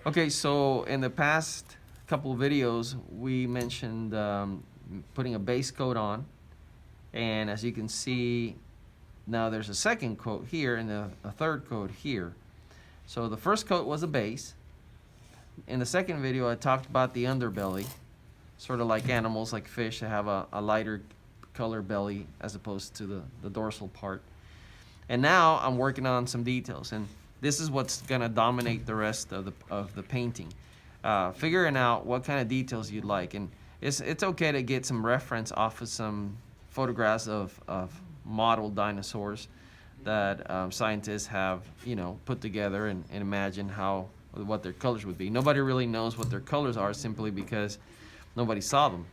Okay, so in the past couple of videos, we mentioned putting a base coat on, and as you can see, now there's a second coat here and a third coat here. So the first coat was a base. In the second video, I talked about the underbelly, sort of like animals, like fish, that have a lighter color belly as opposed to the dorsal part. And now I'm working on some details, and this is what's gonna dominate the rest of the painting. Figuring out what kind of details you'd like, and it's okay to get some reference off of some photographs of model dinosaurs that scientists have, put together and imagine what their colors would be. Nobody really knows what their colors are simply because nobody saw them.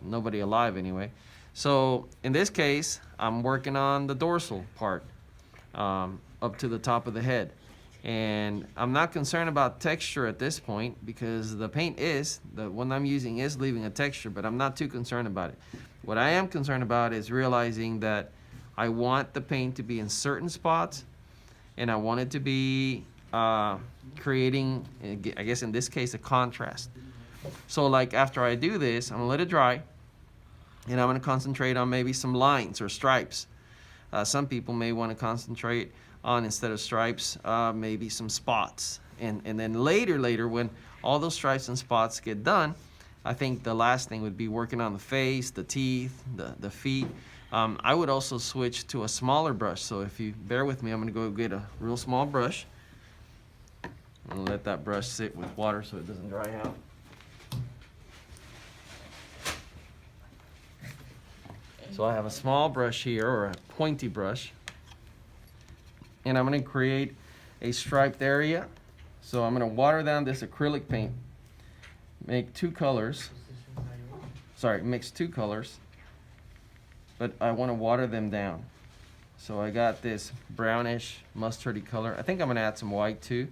Nobody alive anyway. So in this case, I'm working on the dorsal part up to the top of the head. And I'm not concerned about texture at this point because the paint the one I'm using is leaving a texture, but I'm not too concerned about it. What I am concerned about is realizing that I want the paint to be in certain spots, and I want it to be creating, I guess in this case, a contrast. So like after I do this, I'm gonna let it dry, and I'm gonna concentrate on maybe some lines or stripes. Some people may want to concentrate on, instead of stripes, maybe some spots. And then later, when all those stripes and spots get done, I think the last thing would be working on the face, the teeth, the feet. I would also switch to a smaller brush. So if you bear with me, I'm gonna go get a real small brush. I'm gonna let that brush sit with water so it doesn't dry out. So I have a small brush here, or a pointy brush, and I'm gonna create a striped area. So I'm gonna water down this acrylic paint, make two colors. Sorry, mix two colors, but I wanna water them down. So I got this brownish mustardy color. I think I'm gonna add some white too.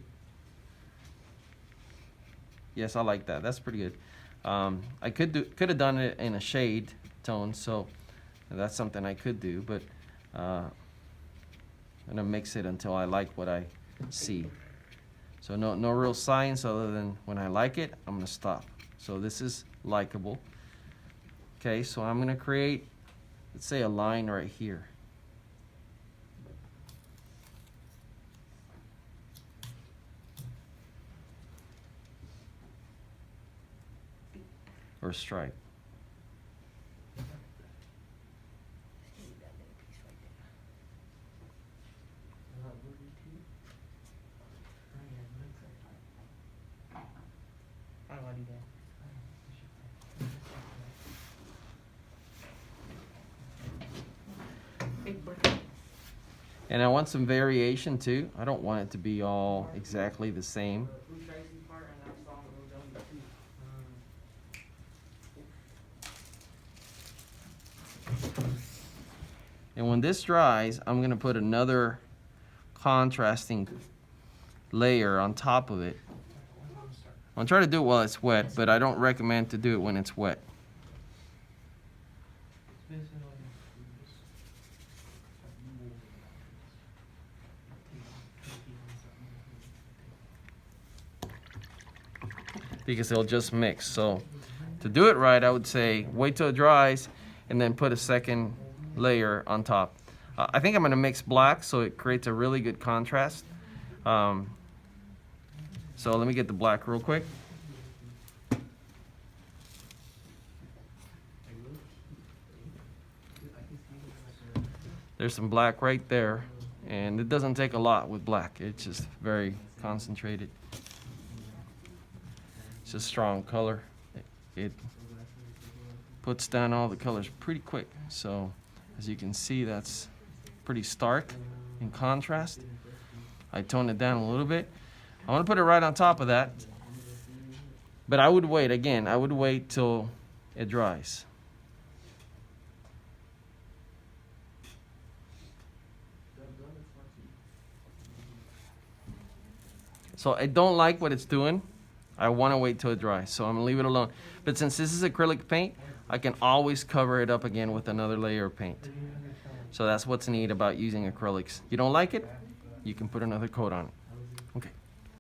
Yes, I like that, that's pretty good. I could have done it in a shade tone, so that's something I could do, but I'm gonna mix it until I like what I see. So no real science other than when I like it, I'm gonna stop. So this is likable. Okay, so I'm gonna create, let's say, a line right here. Or a stripe. And I want some variation too. I don't want it to be all exactly the same. And when this dries, I'm gonna put another contrasting layer on top of it. I'll try to do it while it's wet, but I don't recommend to do it when it's wet. Because it'll just mix. So to do it right, I would say wait till it dries and then put a second layer on top. I think I'm gonna mix black so it creates a really good contrast. So let me get the black real quick. There's some black right there, and it doesn't take a lot with black. It's just very concentrated. It's a strong color. It puts down all the colors pretty quick. So as you can see, that's pretty stark in contrast. I toned it down a little bit. I want to put it right on top of that, but I would wait, again, I would wait till it dries. So I don't like what it's doing. I want to wait till it dries, so I'm gonna leave it alone. But since this is acrylic paint, I can always cover it up again with another layer of paint. So that's what's neat about using acrylics. You don't like it? You can put another coat on it.